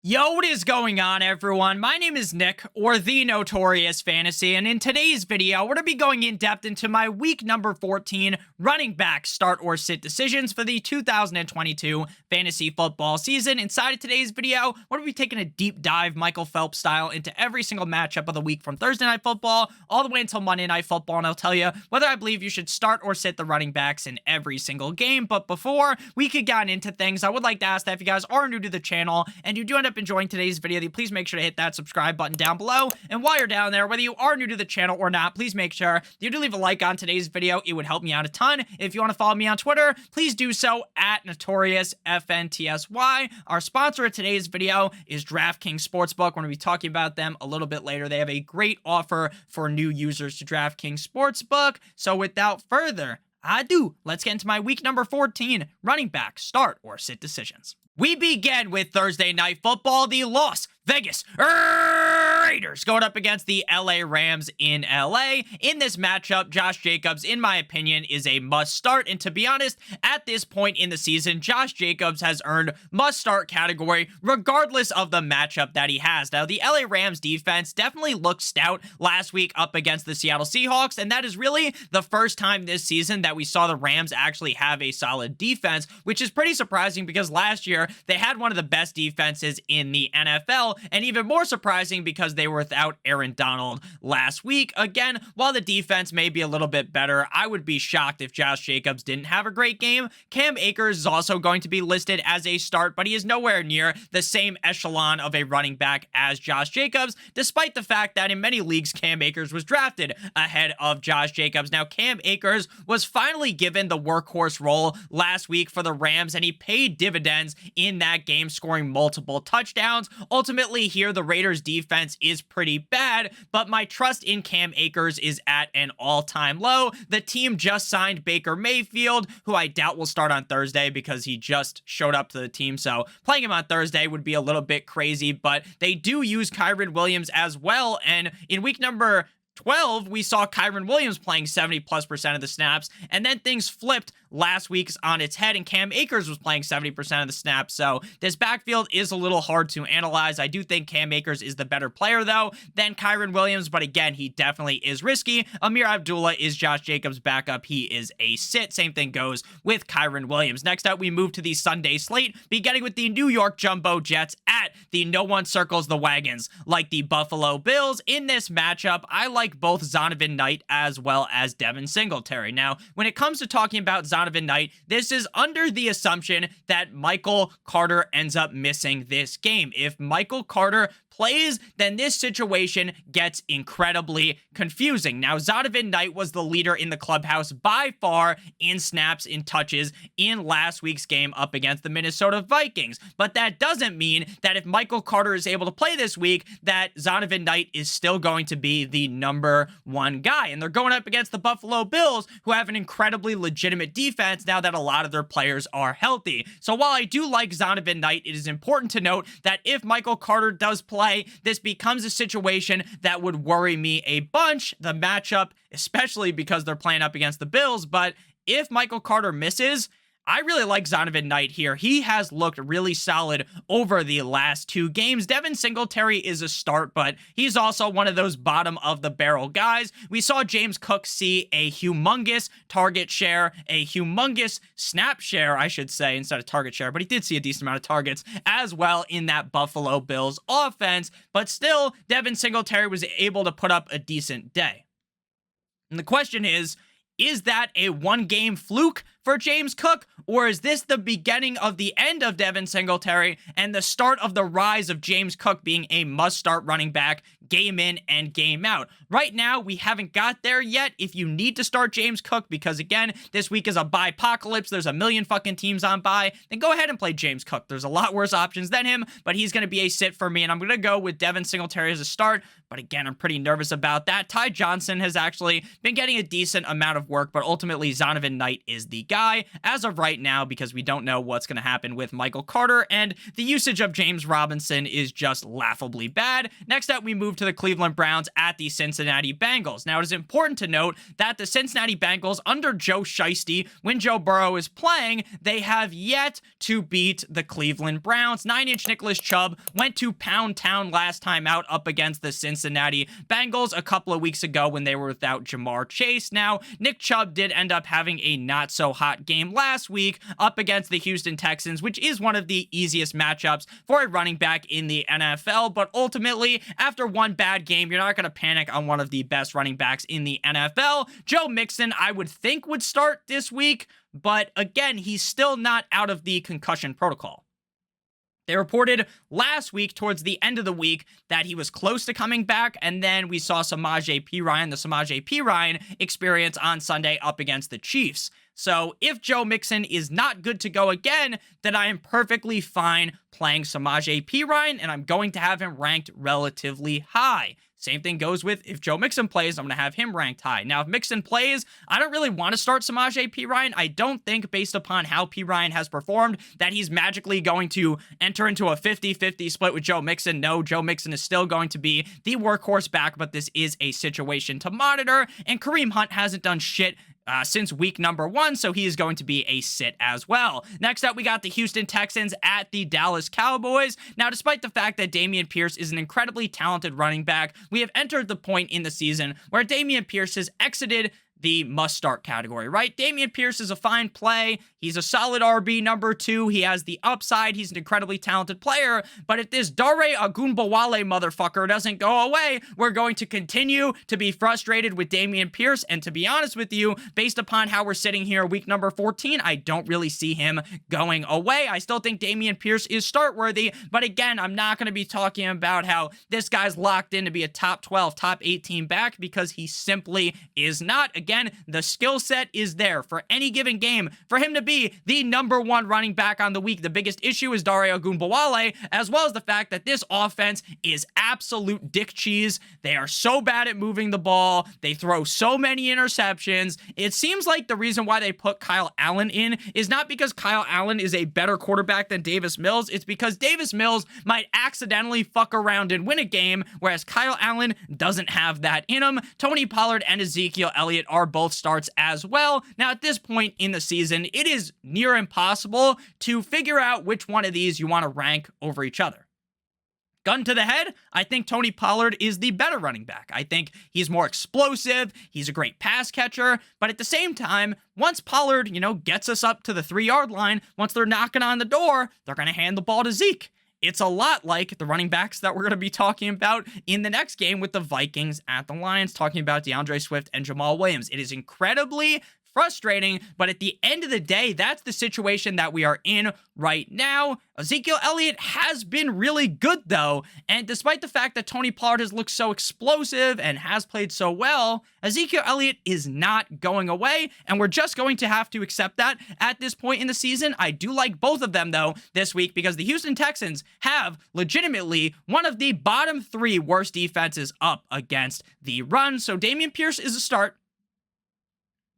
Yo, what is going on, everyone? My name is Nick, or The Notorious Fantasy, and in today's video, we're going to be going in depth into my week number 14 running back start or sit decisions for the 2022 fantasy football season. Inside of today's video, we're going to be taking a deep dive, Michael Phelps style, into every single matchup of the week from Thursday Night Football all the way until Monday Night Football, and I'll tell you whether I believe you should start or sit the running backs in every single game. But before we could get into things, I would like to ask that if you guys are new to the channel and you do end up enjoying today's video, please make sure to hit that subscribe button down below. And while you're down there, whether you are new to the channel or not, please make sure you do leave a like on today's video. It would help me out a ton. If you want to follow me on Twitter, please do so at NotoriousFNTSY. Our sponsor of today's video is DraftKings Sportsbook. We're going to be talking about them a little bit later. They have a great offer for new users to DraftKings Sportsbook. So without further ado, let's get into my week number 14 running back start or sit decisions. We begin with Thursday Night Football, the Las Vegas Raiders going up against the LA Rams in LA. In this matchup, Josh Jacobs, in my opinion, is a must start. And to be honest, at this point in the season, Josh Jacobs has earned must start category regardless of the matchup that he has. Now, the LA Rams defense definitely looked stout last week up against the Seattle Seahawks. And that is really the first time this season that we saw the Rams actually have a solid defense, which is pretty surprising because last year they had one of the best defenses in the NFL. And even more surprising because they were without Aaron Donald last week. Again, while the defense may be a little bit better, I would be shocked if Josh Jacobs didn't have a great game. Cam Akers is also going to be listed as a start, but he is nowhere near the same echelon of a running back as Josh Jacobs, despite the fact that in many leagues, Cam Akers was drafted ahead of Josh Jacobs. Now, Cam Akers was finally given the workhorse role last week for the Rams, and he paid dividends in that game, scoring multiple touchdowns. Ultimately, here, the Raiders defense is pretty bad, but my trust in Cam Akers is at an all-time low. The team just signed Baker Mayfield, who I doubt will start on Thursday because he just showed up to the team, so playing him on Thursday would be a little bit crazy, but they do use Kyren Williams as well, and in week number 12, we saw Kyren Williams playing 70+% of the snaps, and then things flipped last week's on its head, and Cam Akers was playing 70% of the snaps, so this backfield is a little hard to analyze. I do think Cam Akers is the better player, though, than Kyren Williams, but again, he definitely is risky. Amir Abdullah is Josh Jacobs' backup. He is a sit. Same thing goes with Kyren Williams. Next up, we move to the Sunday slate, beginning with the New York Jumbo Jets at the No One Circles the Wagons like the Buffalo Bills. In this matchup, I like both Zonovan Knight as well as Devin Singletary. Now, when it comes to talking about Zonovan Knight, this is under the assumption that Michael Carter ends up missing this game. If Michael Carter plays, then this situation gets incredibly confusing. Now, Zonovan Knight was the leader in the clubhouse by far in snaps, in touches in last week's game up against the Minnesota Vikings. But that doesn't mean that if Michael Carter is able to play this week, that Zonovan Knight is still going to be the number one guy. And they're going up against the Buffalo Bills, who have an incredibly legitimate defense now that a lot of their players are healthy. So while I do like Zonovan Knight, it is important to note that if Michael Carter does play, this becomes a situation that would worry me a bunch, the matchup, especially because they're playing up against the Bills. But if Michael Carter misses, I really like Zonovan Knight here. He has looked really solid over the last two games. Devin Singletary is a start, but he's also one of those bottom of the barrel guys. We saw James Cook see a humongous target share, a humongous snap share, I should say, instead of target share, but he did see a decent amount of targets as well in that Buffalo Bills offense. But still, Devin Singletary was able to put up a decent day. And the question is that a one-game fluke for James Cook, or is this the beginning of the end of Devin Singletary and the start of the rise of James Cook being a must-start running back game in and game out? Right now, we haven't got there yet. If you need to start James Cook, because again, this week is a bye-pocalypse, there's a million fucking teams on bye, then go ahead and play James Cook. There's a lot worse options than him, but he's going to be a sit for me, and I'm going to go with Devin Singletary as a start, but again, I'm pretty nervous about that. Ty Johnson has actually been getting a decent amount of work, but ultimately, Zonovan Knight is the guy as of right now because we don't know what's going to happen with Michael Carter, and the usage of James Robinson is just laughably bad. Next up, we move to the Cleveland Browns at the Cincinnati Bengals. Now, it is important to note that the Cincinnati Bengals, under Joe Shiesty, when Joe Burrow is playing, they have yet to beat the Cleveland Browns. 9-inch Nicholas Chubb went to Pound Town last time out up against the Cincinnati Bengals a couple of weeks ago when they were without Jamar Chase. Now, Nick Chubb did end up having a not-so-hot game last week up against the Houston Texans, which is one of the easiest matchups for a running back in the NFL, but ultimately, after one bad game, you're not going to panic on one of the best running backs in the NFL. Joe Mixon, I would think, would start this week, but again, he's still not out of the concussion protocol. They reported last week, towards the end of the week, that he was close to coming back, and then we saw the Samaje Perine experience on Sunday up against the Chiefs. So if Joe Mixon is not good to go again, then I am perfectly fine playing Samaje Perine, and I'm going to have him ranked relatively high. Same thing goes with if Joe Mixon plays, I'm going to have him ranked high. Now, if Mixon plays, I don't really want to start Samaje Perine. I don't think, based upon how Perine has performed, that he's magically going to enter into a 50-50 split with Joe Mixon. No, Joe Mixon is still going to be the workhorse back, but this is a situation to monitor, and Kareem Hunt hasn't done shit since week number 1, so he is going to be a sit as well. Next up, we got the Houston Texans at the Dallas Cowboys. Now, despite the fact that Dameon Pierce is an incredibly talented running back, we have entered the point in the season where Dameon Pierce has exited the must-start category, right? Dameon Pierce is a fine play. He's a solid RB number 2. He has the upside. He's an incredibly talented player. But if this Dare Ogunbowale motherfucker doesn't go away, we're going to continue to be frustrated with Dameon Pierce. And to be honest with you, based upon how we're sitting here week number 14, I don't really see him going away. I still think Dameon Pierce is start-worthy. But again, I'm not going to be talking about how this guy's locked in to be a top 12, top 18 back, because he simply is not. Again, the skill set is there for any given game for him to be the number 1 running back on the week. The biggest issue is Dare Ogunbowale, as well as the fact that this offense is absolute dick cheese. They are so bad at moving the ball. They throw so many interceptions. It seems like the reason why they put Kyle Allen in is not because Kyle Allen is a better quarterback than Davis Mills. It's because Davis Mills might accidentally fuck around and win a game, whereas Kyle Allen doesn't have that in him. Tony Pollard and Ezekiel Elliott are both starts as well. Now, at this point in the season, it is near impossible to figure out which one of these you want to rank over each other. Gun to the head, I think Tony Pollard is the better running back. I think he's more explosive, he's a great pass catcher, but at the same time, once Pollard, gets us up to the 3-yard line, once they're knocking on the door, they're going to hand the ball to Zeke. It's a lot like the running backs that we're going to be talking about in the next game with the Vikings at the Lions, talking about DeAndre Swift and Jamal Williams. It is incredibly frustrating, but at the end of the day, that's the situation that we are in right now. Ezekiel Elliott has been really good, though, and despite the fact that Tony Pollard has looked so explosive and has played so well, Ezekiel Elliott is not going away, and we're just going to have to accept that at this point in the season. I do like both of them, though, this week, because the Houston Texans have legitimately one of the bottom 3 worst defenses up against the run, so Dameon Pierce is a start.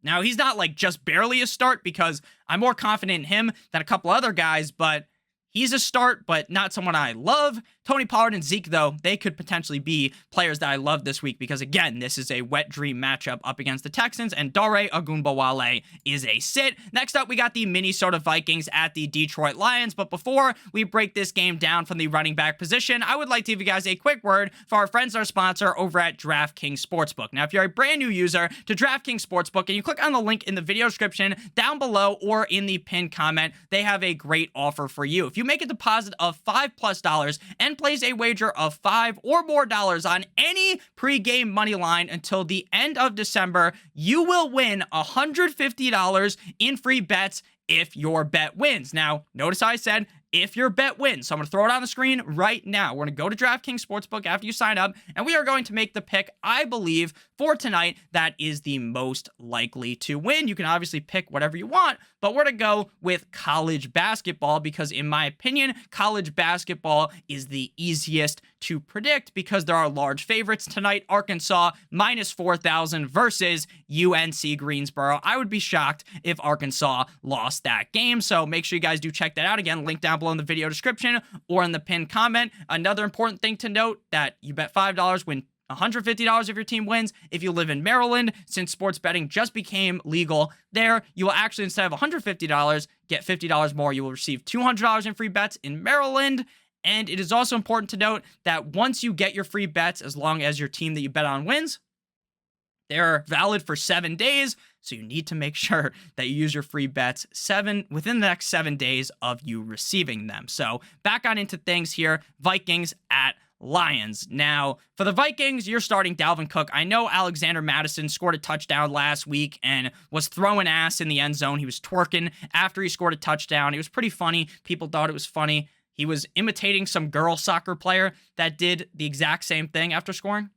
Now, he's not like just barely a start, because I'm more confident in him than a couple other guys, but he's a start, but not someone I love. Tony Pollard and Zeke, though, they could potentially be players that I love this week because, again, this is a wet dream matchup up against the Texans, and Dare Ogunbowale is a sit. Next up, we got the Minnesota Vikings at the Detroit Lions, but before we break this game down from the running back position, I would like to give you guys a quick word for our friends and our sponsor over at DraftKings Sportsbook. Now, if you're a brand new user to DraftKings Sportsbook and you click on the link in the video description down below or in the pinned comment, they have a great offer for you. If you make a deposit of $5+ and place a wager of $5 or more on any pregame money line until the end of December, you will win $150 in free bets if your bet wins. Now, notice I said if your bet wins. So I'm going to throw it on the screen right now. We're going to go to DraftKings Sportsbook after you sign up, and we are going to make the pick, I believe, for tonight that is the most likely to win. You can obviously pick whatever you want, but we're going to go with college basketball because, in my opinion, college basketball is the easiest to predict because there are large favorites tonight. Arkansas minus 4,000 versus UNC Greensboro. I would be shocked if Arkansas lost that game, so make sure you guys do check that out. Again, link down below in the video description or in the pinned comment. Another important thing to note that you bet $5, win $150 if your team wins. If you live in Maryland, since sports betting just became legal there, you will actually, instead of $150, get $50 more. You will receive $200 in free bets in Maryland. And it is also important to note that once you get your free bets, as long as your team that you bet on wins, they're valid for 7 days. So you need to make sure that you use your free bets within the next 7 days of you receiving them. So back on into things here. Vikings at Lions. Now, for the Vikings, you're starting Dalvin Cook. I know Alexander Mattison scored a touchdown last week and was throwing ass in the end zone. He was twerking after he scored a touchdown. It was pretty funny. People thought it was funny. He was imitating some girl soccer player that did the exact same thing after scoring.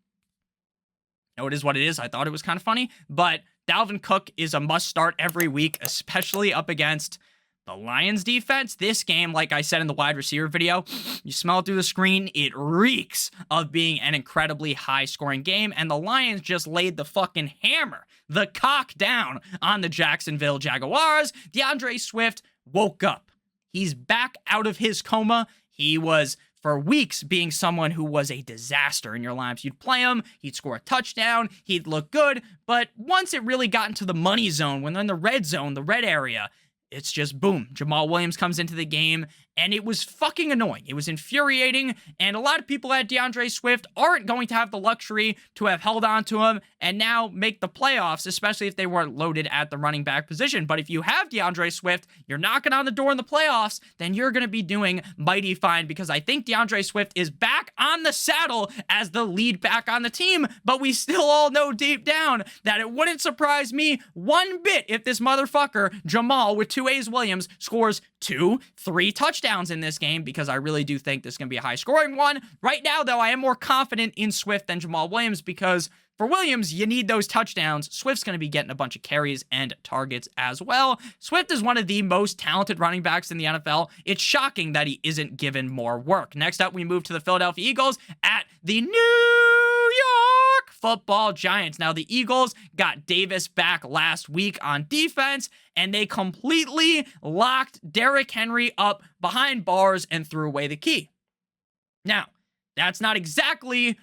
No, it is what it is. I thought it was kind of funny, but Dalvin Cook is a must start every week, especially up against the Lions defense. This game, like I said in the wide receiver video, you smell it through the screen, it reeks of being an incredibly high-scoring game, and the Lions just laid the fucking hammer, the cock down on the Jacksonville Jaguars. DeAndre Swift woke up. He's back out of his coma. He was, for weeks, being someone who was a disaster in your lineups. You'd play him, he'd score a touchdown, he'd look good, but once it really got into the money zone, when they're in the red zone, the red area, it's just boom. Jamal Williams comes into the game, and it was fucking annoying. It was infuriating, and a lot of people at DeAndre Swift aren't going to have the luxury to have held on to him and now make the playoffs, especially if they weren't loaded at the running back position. But if you have DeAndre Swift, you're knocking on the door in the playoffs, then you're going to be doing mighty fine because I think DeAndre Swift is back on the saddle as the lead back on the team, but we still all know deep down that it wouldn't surprise me one bit if this motherfucker, Jamal, with 2 A's Williams, scores 2-3 touchdowns in this game because I really do think this is going to be a high-scoring one. Right now, though, I am more confident in Swift than Jamal Williams because for Williams, you need those touchdowns. Swift's going to be getting a bunch of carries and targets as well. Swift is one of the most talented running backs in the NFL. It's shocking that he isn't given more work. Next up, we move to the Philadelphia Eagles at the New York Football Giants. Now, the Eagles got Davis back last week on defense, and they completely locked Derrick Henry up behind bars and threw away the key. Now, that's not exactly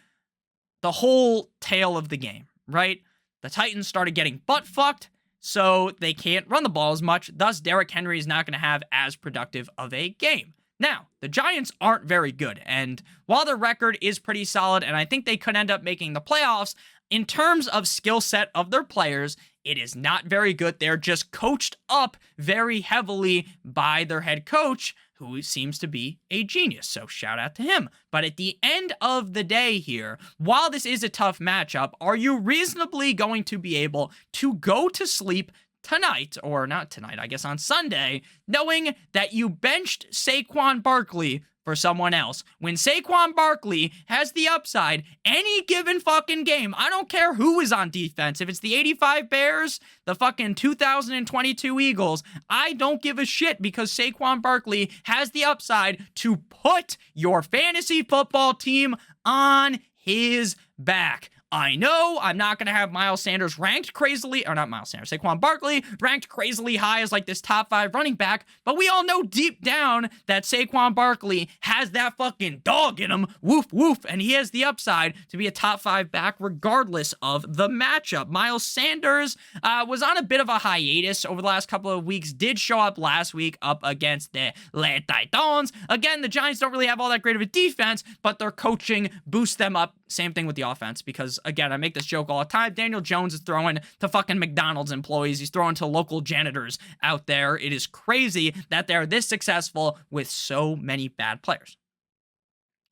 the whole tale of the game, right? The Titans started getting butt-fucked, so they can't run the ball as much. Thus, Derrick Henry is not going to have as productive of a game. Now, the Giants aren't very good, and while their record is pretty solid, and I think they could end up making the playoffs, in terms of skill set of their players, it is not very good. They're just coached up very heavily by their head coach, who seems to be a genius, so shout out to him. But at the end of the day here, while this is a tough matchup, are you reasonably going to be able to go to sleep tonight, or not tonight, I guess on Sunday, knowing that you benched Saquon Barkley for someone else, when Saquon Barkley has the upside any given fucking game? I don't care who is on defense. If it's the 85 Bears, the fucking 2022 Eagles, I don't give a shit because Saquon Barkley has the upside to put your fantasy football team on his back. I know I'm not going to have Miles Sanders ranked crazily, or not Miles Sanders, Saquon Barkley ranked crazily high as like this top 5 running back, but we all know deep down that Saquon Barkley has that fucking dog in him, woof woof, and he has the upside to be a top 5 back regardless of the matchup. Miles Sanders was on a bit of a hiatus over the last couple of weeks, did show up last week up against the Les Titans. Again, the Giants don't really have all that great of a defense, but their coaching boosts them up. Same thing with the offense, because again, I make this joke all the time. Daniel Jones is throwing to fucking McDonald's employees. He's throwing to local janitors out there. It is crazy that they're this successful with so many bad players.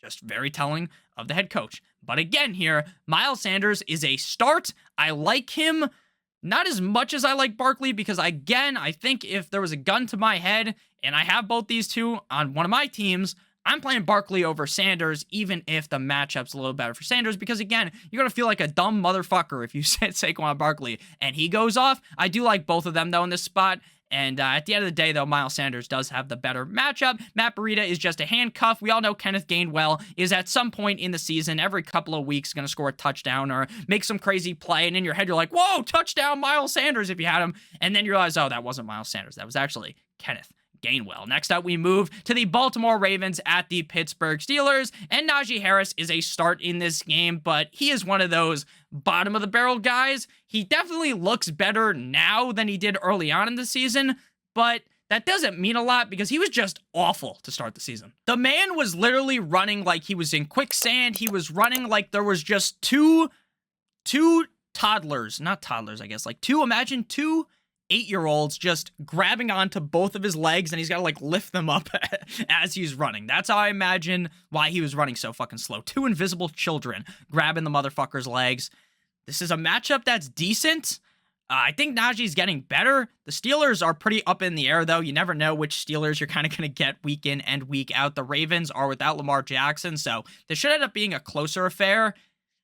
Just very telling of the head coach. But again here, Miles Sanders is a start. I like him Not as much as I like Barkley because, again, I think if there was a gun to my head and I have both these two on one of my teams, I'm playing Barkley over Sanders, even if the matchup's a little better for Sanders, because, again, you're going to feel like a dumb motherfucker if you said Saquon Barkley and he goes off. I do like both of them, though, in this spot. And at the end of the day, though, Miles Sanders does have the better matchup. Matt Breida is just a handcuff. We all know Kenneth Gainwell is at some point in the season, every couple of weeks, going to score a touchdown or make some crazy play. And in your head, you're like, whoa, touchdown, Miles Sanders, if you had him. And then you realize, oh, that wasn't Miles Sanders. That was actually Kenneth Gainwell. Next up, we move to the Baltimore Ravens at the Pittsburgh Steelers, and Najee Harris is a start in this game, but he is one of those bottom of the barrel guys. He definitely looks better now than he did early on in the season, but that doesn't mean a lot because he was just awful to start the season. The man was literally running like he was in quicksand. He was running like there was just two toddlers, not toddlers, I guess, like imagine two 8-year-olds just grabbing onto both of his legs, and he's got to like lift them up as he's running. That's how I imagine why he was running so fucking slow. Two invisible children grabbing the motherfucker's legs. This is a matchup that's decent. I think Najee's getting better. The Steelers are pretty up in the air, though. You never know which Steelers you're kind of going to get week in and week out. The Ravens are without Lamar Jackson, so this should end up being a closer affair.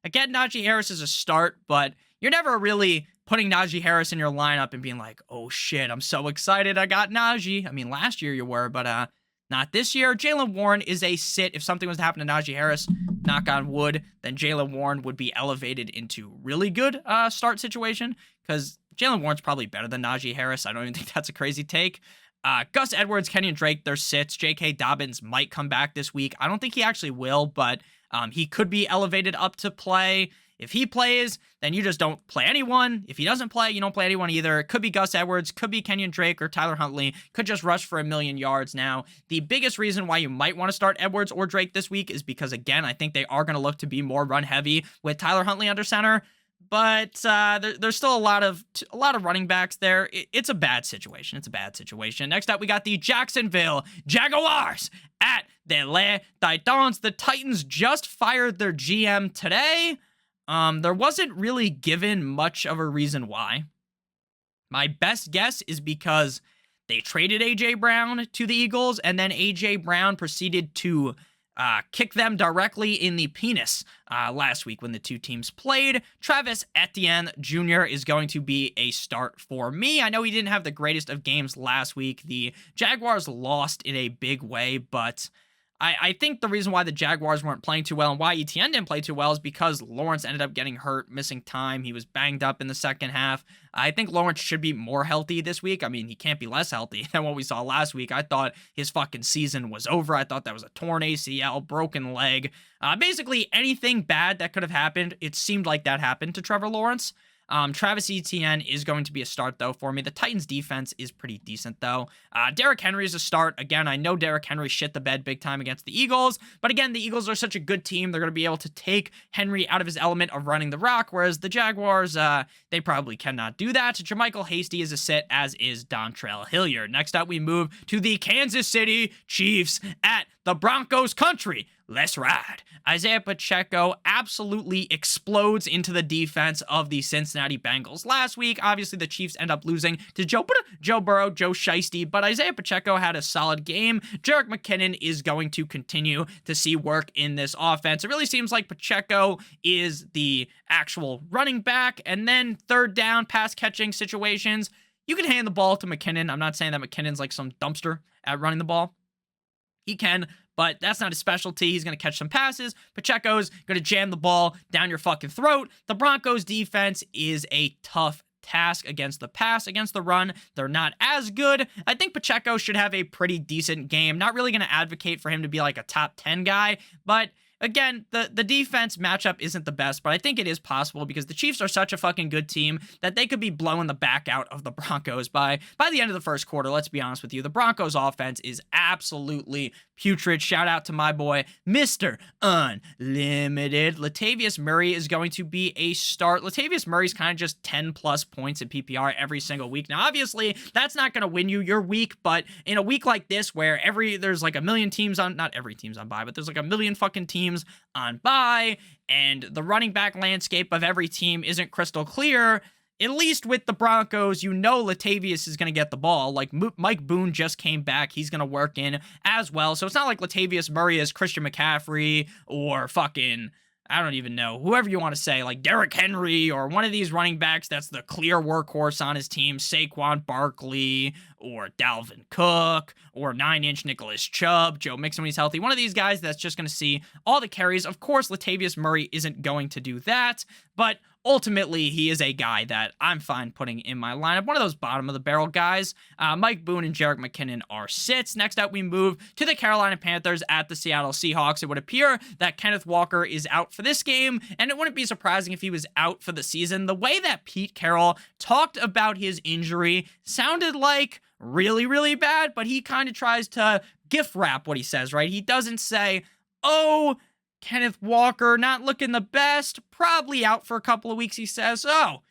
Again, Najee Harris is a start, but you're never really putting Najee Harris in your lineup and being like, oh shit, I'm so excited I got Najee. I mean, last year you were, but not this year. Jaylen Warren is a sit. If something was to happen to Najee Harris, knock on wood, then Jaylen Warren would be elevated into really good start situation because Jaylen Warren's probably better than Najee Harris. I don't even think that's a crazy take. Gus Edwards, Kenyon Drake, they're sits. J.K. Dobbins might come back this week. I don't think he actually will, but he could be elevated up to play. If he plays, then you just don't play anyone. If he doesn't play, you don't play anyone either. It could be Gus Edwards, could be Kenyon Drake or Tyler Huntley, could just rush for 1,000,000 yards. Now, the biggest reason why you might want to start Edwards or Drake this week is because, again, I think they are going to look to be more run heavy with Tyler Huntley under center. But there's still a lot of running backs there. It's a bad situation. It's a bad situation. Next up, we got the Jacksonville Jaguars at the Les Titans. The Titans just fired their GM today. There wasn't really given much of a reason why. My best guess is because they traded A.J. Brown to the Eagles, and then A.J. Brown proceeded to kick them directly in the penis last week when the two teams played. Travis Etienne Jr. is going to be a start for me. I know he didn't have the greatest of games last week. The Jaguars lost in a big way, but I think the reason why the Jaguars weren't playing too well and why Etienne didn't play too well is because Lawrence ended up getting hurt, missing time. He was banged up in the second half. I think Lawrence should be more healthy this week. I mean, he can't be less healthy than what we saw last week. I thought his fucking season was over. I thought that was a torn ACL, broken leg. Basically, anything bad that could have happened, it seemed like that happened to Trevor Lawrence. Travis Etienne is going to be a start, though, for me. The Titans' defense is pretty decent, though. Derrick Henry is a start. Again, I know Derrick Henry shit the bed big time against the Eagles, but again, the Eagles are such a good team. They're going to be able to take Henry out of his element of running the rock, whereas the Jaguars, they probably cannot do that. Jermichael Hasty is a sit, as is Dontrell Hilliard. Next up, we move to the Kansas City Chiefs at the Broncos country. Let's ride. Isaiah Pacheco absolutely explodes into the defense of the Cincinnati Bengals. Last week, obviously, the Chiefs end up losing to Joe Burrow, Joe Shiesty, but Isaiah Pacheco had a solid game. Jerick McKinnon is going to continue to see work in this offense. It really seems like Pacheco is the actual running back, and then third down pass catching situations, you can hand the ball to McKinnon. I'm not saying that McKinnon's like some dumpster at running the ball. He can, but that's not his specialty. He's going to catch some passes. Pacheco's going to jam the ball down your fucking throat. The Broncos defense is a tough task against the pass. Against the run, they're not as good. I think Pacheco should have a pretty decent game. Not really going to advocate for him to be like a top 10 guy, but again, the defense matchup isn't the best, but I think it is possible because the Chiefs are such a fucking good team that they could be blowing the back out of the Broncos by the end of the first quarter. Let's be honest with you. The Broncos offense is absolutely putrid. Shout out to my boy, Mr. Unlimited. Latavius Murray is going to be a start. Latavius Murray's kind of just 10 plus points in PPR every single week. Now, obviously, that's not going to win you your week, but in a week like this where there's like a million teams on, not every team's on bye, but there's like a million fucking teams on bye, and the running back landscape of every team isn't crystal clear, at least with the Broncos, you know Latavius is going to get the ball. Like, Mike Boone just came back. He's going to work in as well. So it's not like Latavius Murray is Christian McCaffrey or fucking, I don't even know, whoever you want to say, like Derrick Henry or one of these running backs that's the clear workhorse on his team, Saquon Barkley or Dalvin Cook or 9-inch Nicholas Chubb, Joe Mixon when he's healthy. One of these guys that's just going to see all the carries. Of course, Latavius Murray isn't going to do that, but ultimately, he is a guy that I'm fine putting in my lineup. One of those bottom-of-the-barrel guys. Mike Boone and Jerick McKinnon are sits. Next up, we move to the Carolina Panthers at the Seattle Seahawks. It would appear that Kenneth Walker is out for this game, and it wouldn't be surprising if he was out for the season. The way that Pete Carroll talked about his injury sounded like really, really bad, but he kind of tries to gift wrap what he says, right? He doesn't say, oh, Kenneth Walker not looking the best, probably out for a couple of weeks. He says, oh,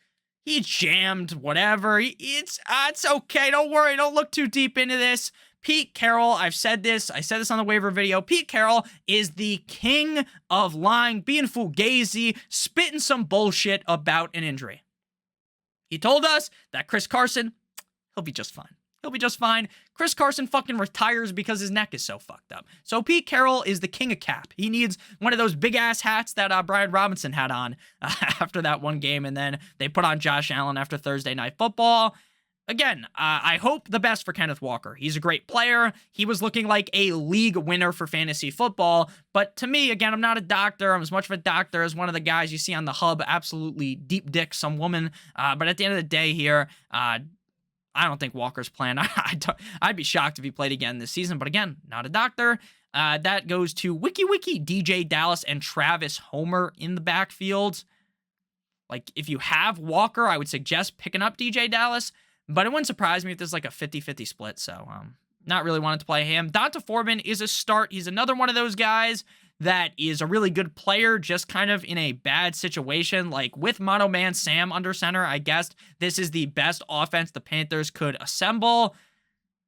he jammed, whatever. It's okay. Don't worry. Don't look too deep into this. Pete Carroll, I said this on the waiver video. Pete Carroll is the king of lying, being fugazi, spitting some bullshit about an injury. He told us that Chris Carson, he'll be just fine. He'll be just fine. Chris Carson fucking retires because his neck is so fucked up. So Pete Carroll is the king of cap. He needs one of those big-ass hats that Brian Robinson had on after that one game, and then they put on Josh Allen after Thursday Night Football. Again, I hope the best for Kenneth Walker. He's a great player. He was looking like a league winner for fantasy football. But to me, again, I'm not a doctor. I'm as much of a doctor as one of the guys you see on the hub, absolutely deep dick some woman. But at the end of the day here, I don't think Walker's playing. I'd be shocked if he played again this season. But again, not a doctor. That goes to Wiki DJ Dallas and Travis Homer in the backfield. Like, if you have Walker, I would suggest picking up DJ Dallas. But it wouldn't surprise me if there's like a 50-50 split. So, not really wanting to play him. Donta Foreman is a start. He's another one of those guys that is a really good player, just kind of in a bad situation. Like, with Mono Man Sam under center, I guess this is the best offense the Panthers could assemble.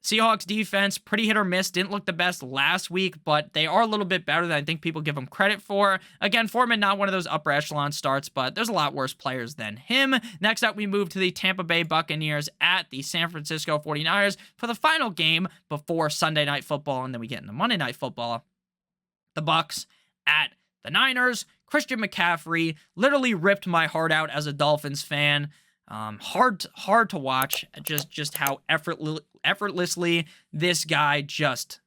Seahawks defense, pretty hit or miss. Didn't look the best last week, but they are a little bit better than I think people give them credit for. Again, Foreman, not one of those upper echelon starts, but there's a lot worse players than him. Next up, we move to the Tampa Bay Buccaneers at the San Francisco 49ers for the final game before Sunday Night Football, and then we get into Monday Night Football. The Bucs at the Niners. Christian McCaffrey literally ripped my heart out as a Dolphins fan. Hard to watch. Just how effortlessly this guy just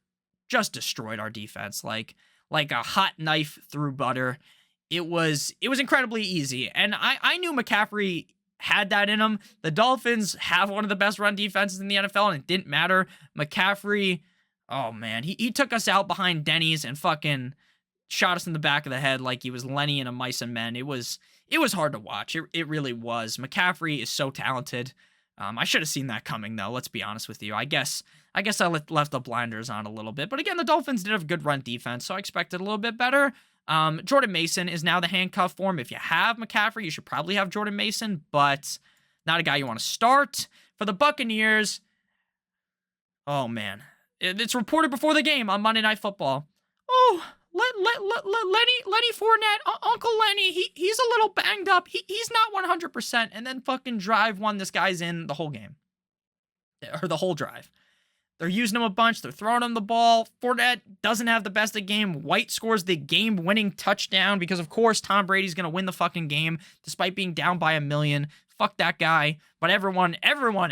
destroyed our defense like a hot knife through butter. It was incredibly easy, and I knew McCaffrey had that in him. The Dolphins have one of the best run defenses in the NFL, and it didn't matter. McCaffrey, oh man, he took us out behind Denny's and fucking shot us in the back of the head like he was Lenny in a Mice and Men. It was hard to watch. It really was. McCaffrey is so talented. I should have seen that coming, though. Let's be honest with you. I guess I left the blinders on a little bit. But again, the Dolphins did have a good run defense, so I expected a little bit better. Jordan Mason is now the handcuff for him. If you have McCaffrey, you should probably have Jordan Mason, but not a guy you want to start. For the Buccaneers, oh man. It's reported before the game on Monday Night Football. Oh, Lenny Fournette, Uncle Lenny, he's a little banged up. He's not 100%. And then fucking drive one, this guy's in the whole game. Or the whole drive. They're using him a bunch. They're throwing him the ball. Fournette doesn't have the best of the game. White scores the game-winning touchdown because, of course, Tom Brady's going to win the fucking game despite being down by 1 million. Fuck that guy. But everyone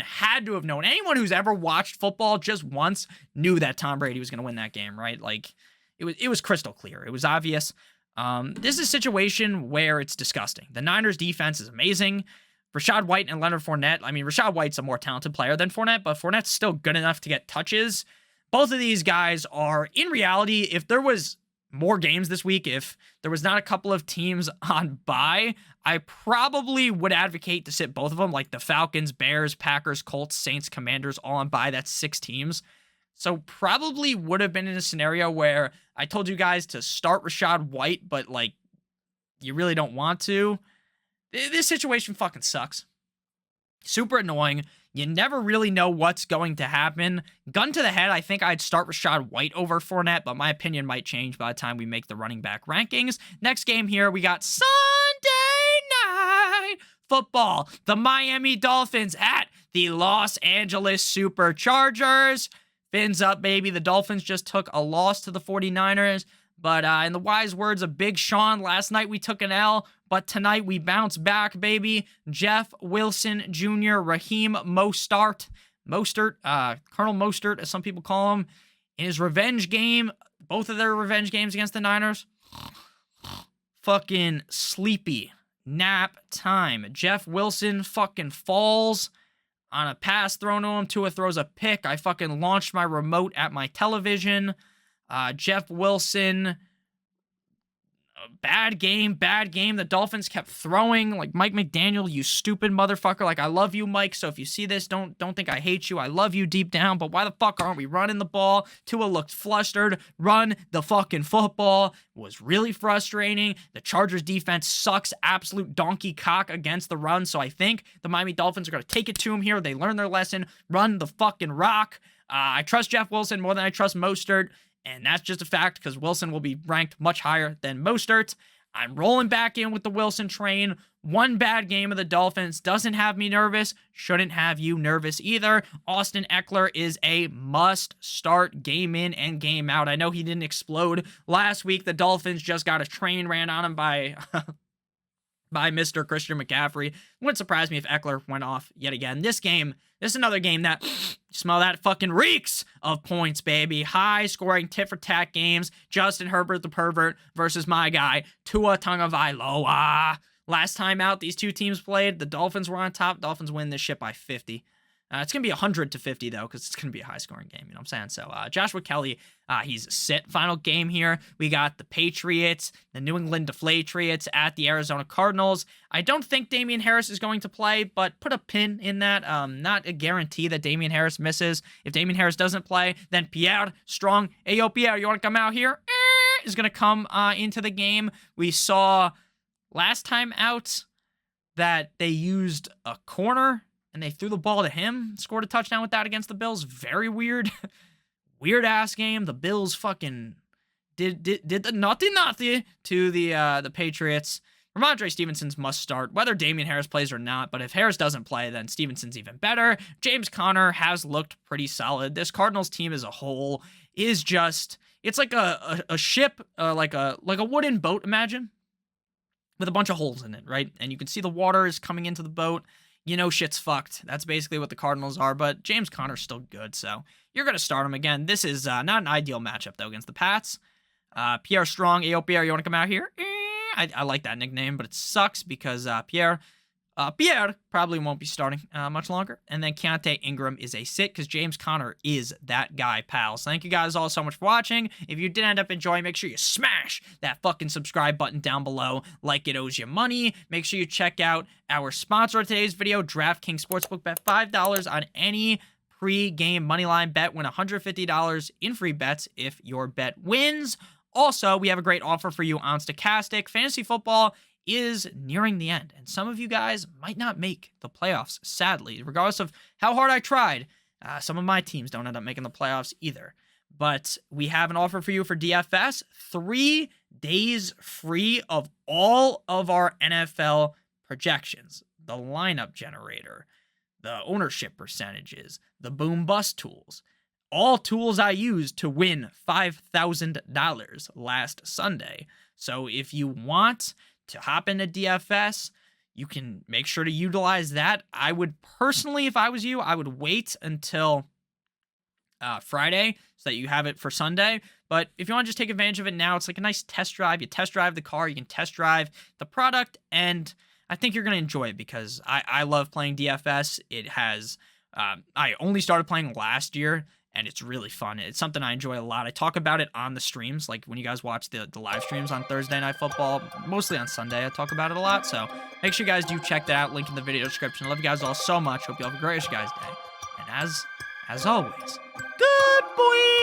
had to have known. Anyone who's ever watched football just once knew that Tom Brady was going to win that game, right? Like, it was crystal clear. It was obvious. This is a situation where it's disgusting. The Niners defense is amazing. Rachaad White and Leonard Fournette. I mean, Rachaad White's a more talented player than Fournette, but Fournette's still good enough to get touches. Both of these guys are, in reality, if there was more games this week, if there was not a couple of teams on bye, I probably would advocate to sit both of them, like the Falcons, Bears, Packers, Colts, Saints, Commanders, all on bye. That's 6 teams. So probably would have been in a scenario where I told you guys to start Rachaad White, but like you really don't want to. This situation fucking sucks. Super annoying. You never really know what's going to happen. Gun to the head, I think I'd start Rachaad White over Fournette, but my opinion might change by the time we make the running back rankings. Next game here, we got Sunday Night football. The Miami Dolphins at the Los Angeles Superchargers. Fins up, baby. The Dolphins just took a loss to the 49ers. But in the wise words of Big Sean, last night we took an L, but tonight we bounce back, baby. Jeff Wilson Jr., Raheem Mostert, Colonel Mostert, as some people call him, in his revenge game, both of their revenge games against the Niners, fucking sleepy. Nap time. Jeff Wilson fucking falls on a pass thrown to him. Tua throws a pick. I fucking launched my remote at my television. Jeff Wilson, bad game. The Dolphins kept throwing. Like, Mike McDaniel, you stupid motherfucker. Like, I love you, Mike, so if you see this, don't think I hate you. I love you deep down, but why the fuck aren't we running the ball? Tua looked flustered. Run the fucking football. It was really frustrating. The Chargers defense sucks absolute donkey cock against the run, so I think the Miami Dolphins are going to take it to him here. They learn their lesson. Run the fucking rock. I trust Jeff Wilson more than I trust Mostert. And that's just a fact because Wilson will be ranked much higher than Mostert. I'm rolling back in with the Wilson train. One bad game of the Dolphins doesn't have me nervous. Shouldn't have you nervous either. Austin Eckler is a must-start game in and game out. I know he didn't explode last week. The Dolphins just got a train ran on him by Mr. Christian McCaffrey. Wouldn't surprise me if Eckler went off yet again. This is another game that, smell that, fucking reeks of points, baby. High-scoring tit-for-tat games. Justin Herbert the pervert versus my guy, Tua Tagovailoa. Last time out, these two teams played. The Dolphins were on top. Dolphins win this shit by 50. It's going to be 100-50, though, because it's going to be a high-scoring game, you know what I'm saying? So, Joshua Kelly, he's sit. Final game here. We got the Patriots, the New England Deflatriots at the Arizona Cardinals. I don't think Damian Harris is going to play, but put a pin in that. Not a guarantee that Damian Harris misses. If Damian Harris doesn't play, then Pierre Strong, hey, yo, Pierre, you want to come out here? Is going to come into the game. We saw last time out that they used a corner and they threw the ball to him, scored a touchdown with that against the Bills. Very weird. Weird-ass game. The Bills fucking did the naughty to the Patriots. Ramondre Stevenson's must start, whether Damian Harris plays or not, but if Harris doesn't play, then Stevenson's even better. James Conner has looked pretty solid. This Cardinals team as a whole is just, it's like a ship, like a wooden boat, imagine, with a bunch of holes in it, right? And you can see the water is coming into the boat. You know shit's fucked. That's basically what the Cardinals are, but James Conner's still good, so you're going to start him again. This is not an ideal matchup, though, against the Pats. Pierre Strong, Ayo Pierre, you want to come out here? I like that nickname, but it sucks because Pierre probably won't be starting much longer. And then Keontae Ingram is a sit because James Conner is that guy, pals. Thank you guys all so much for watching. If you did end up enjoying, make sure you smash that fucking subscribe button down below like it owes you money. Make sure you check out our sponsor of today's video, DraftKings Sportsbook. Bet $5 on any pre-game moneyline bet. Win $150 in free bets if your bet wins. Also, we have a great offer for you on Stokastic. Fantasy football is nearing the end, and some of you guys might not make the playoffs, sadly. Regardless of how hard I tried, some of my teams don't end up making the playoffs either. But we have an offer for you for DFS. 3 days free of all of our NFL projections. The lineup generator, the ownership percentages, the boom bust tools. All tools I used to win $5,000 last Sunday. So if you want to hop into DFS, you can make sure to utilize that. I would personally, if I was you, I would wait until Friday so that you have it for Sunday. But if you want to just take advantage of it now, it's like a nice test drive. You test drive the car, you can test drive the product, and I think you're going to enjoy it because I love playing DFS. It has, I only started playing last year, and it's really fun. It's something I enjoy a lot. I talk about it on the streams, like when you guys watch the live streams on Thursday Night Football, mostly on Sunday. I talk about it a lot, so make sure you guys do check that out. Link in the video description. I love you guys all so much. Hope you all have a great guys day. And as always, good boy.